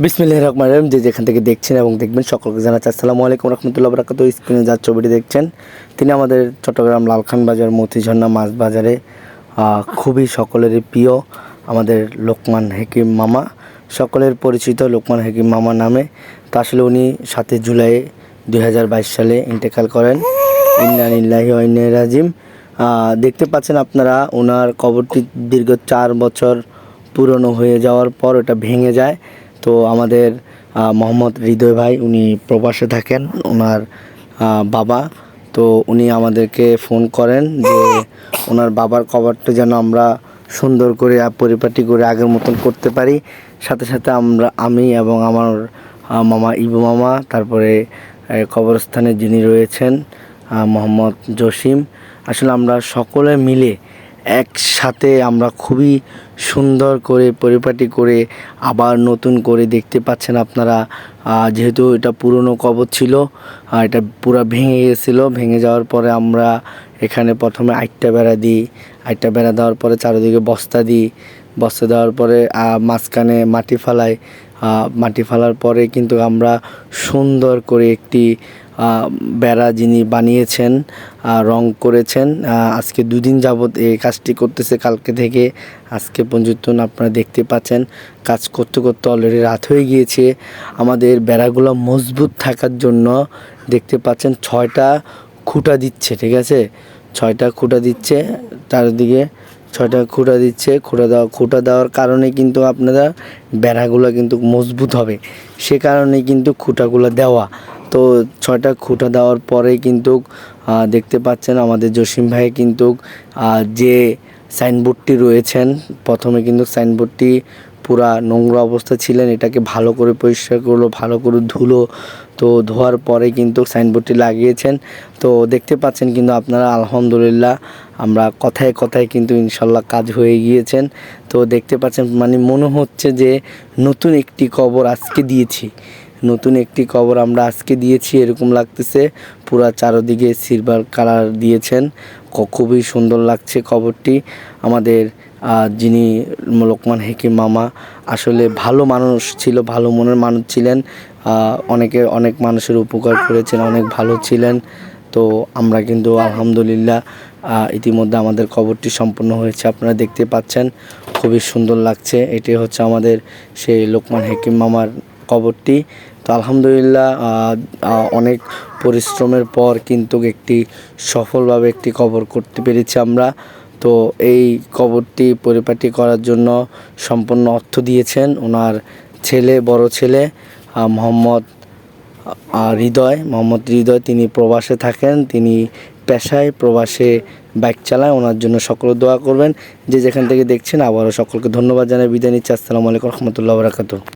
বিসমিল্লাহির রহমানির রহিম। যে যেখান থেকে দেখছেন এবং দেখবেন সকলকে জানাচ্ছি আসসালামু আলাইকুম রহমতুল্লাহ বারাকাতুহু। স্ক্রিনে যার ছবিটি দেখছেন তিনি আমাদের চট্টগ্রাম লালখান বাজার মতিঝর্ণা মাছ বাজারে খুবই সকলেরই প্রিয় আমাদের লোকমান হাকিম মামা, সকলের পরিচিত লোকমান হাকিম মামা নামে। তো আসলে উনি 7 জুলাই 2022 সালে ইন্তেকাল করেন। ইন্না লিল্লাহি ওয়া ইন্না ইলাইহি রাজিউন। দেখতে পাচ্ছেন আপনারা ওনার কবরটি দীর্ঘ 4 বছর পুরনো হয়ে যাওয়ার পর ওটা ভেঙে যায়। তো আমাদের মোহাম্মদ হৃদয় ভাই উনি প্রবাসে থাকেন, ওনার বাবা। তো উনি আমাদেরকে ফোন করেন যে ওনার বাবার কবরটা যেন আমরা সুন্দর করে পরিপাটি করে আগের মতন করতে পারি। সাথে সাথে আমি এবং আমার মামা ইবু মামা, তারপরে কবরস্থানে যিনি রয়েছেন মোহাম্মদ জসিম, আসলে আমরা সকলে মিলে একসাথে আমরা খুবই সুন্দর করে পরিপাটি করে আবার নতুন করে দেখতে পাচ্ছেন আপনারা। যেহেতু এটা পুরনো কবর ছিল, এটা পুরো ভেঙে গেছিলো। ভেঙে যাওয়ার পরে আমরা এখানে প্রথমে আইটটা বেড়া দিই। আইটটা বেড়া দেওয়ার পরে চারিদিকে বস্তা দিই। বস্তা দেওয়ার পরে মাঝখানে মাটি ফালাই। মাটি ফেলার পরে কিন্তু আমরা সুন্দর করে একটি বেড়া যিনি বানিয়েছেন, রং করেছেন। আজকে 2 দিন যাবত এই কাজটি করতেছে, কালকে থেকে আজকে পর্যন্ত আপনারা দেখতে পাচ্ছেন। কাজ করতে করতে অলরেডি রাত হয়ে গিয়েছে। আমাদের বেড়াগুলো মজবুত থাকার জন্য দেখতে পাচ্ছেন 6টা খুঁটা দিচ্ছে, ঠিক আছে? 6টা খুঁটা দিচ্ছে, চারিদিকে 6টা খুঁটা দিচ্ছে। খুঁটা দেওয়ার কারণে কিন্তু আপনারা বেড়াগুলো কিন্তু মজবুত হবে, সে কারণে কিন্তু খুঁটাগুলো দেওয়া। তো 6টা খুঁটা দেওয়ার পরে কিন্তু দেখতে পাচ্ছেন আমাদের জসিম ভাই কিন্তু যে সাইনবোর্ডটি রয়েছেন, প্রথমে কিন্তু সাইনবোর্ডটি পুরা নোংরা অবস্থা ছিলেন, এটাকে ভালো করে পরিষ্কার করলো, ভালো করে ধুলো। তো ধোয়ার পরে কিন্তু সাইনবোর্ডটি লাগিয়েছেন। তো দেখতে পাচ্ছেন কিন্তু আপনারা আলহামদুলিল্লাহ আমরা কথায় কথায় কিন্তু ইনশাল্লাহ কাজ হয়ে গিয়েছেন। তো দেখতে পাচ্ছেন মানে মনে হচ্ছে যে নতুন একটি কবর আজকে দিয়েছি, নতুন একটি কবর আমরা আজকে দিয়েছি এরকম লাগতেছে। পুরা চারদিকে সিলভার কালার দিয়েছেন, খুবই সুন্দর লাগছে কবরটি। আমাদের যিনি লোকমান হাকিম মামা আসলে ভালো মানুষ ছিল, ভালো মনের মানুষ ছিলেন। অনেক মানুষের উপকার করেছেন, অনেক ভালো ছিলেন। তো আমরা কিন্তু আলহামদুলিল্লাহ ইতিমধ্যে আমাদের কবরটি সম্পূর্ণ হয়েছে, আপনারা দেখতে পাচ্ছেন, খুবই সুন্দর লাগছে। এটি হচ্ছে আমাদের সেই লোকমান হাকিম মামার কবরটি। তো আলহামদুলিল্লাহ অনেক পরিশ্রমের পর কিন্তু একটি সফলভাবে একটি কবর করতে পেরেছি আমরা। তো এই কবরটি পরিপাটি করার জন্য সম্পূর্ণ অর্থ দিয়েছেন ওনার ছেলে, বড় ছেলে মোহাম্মদ হৃদয়। তিনি প্রবাসে থাকেন, তিনি পেশায় প্রবাসে বাইক চালায়। ওনার জন্য সকলে দোয়া করবেন। যে যেখান থেকে দেখছেন আবারও সকলকে ধন্যবাদ জানাই বিদায় নিচ্ছি। আসসালামু আলাইকুম রহমতুল্লাহ বারাকাতুহু।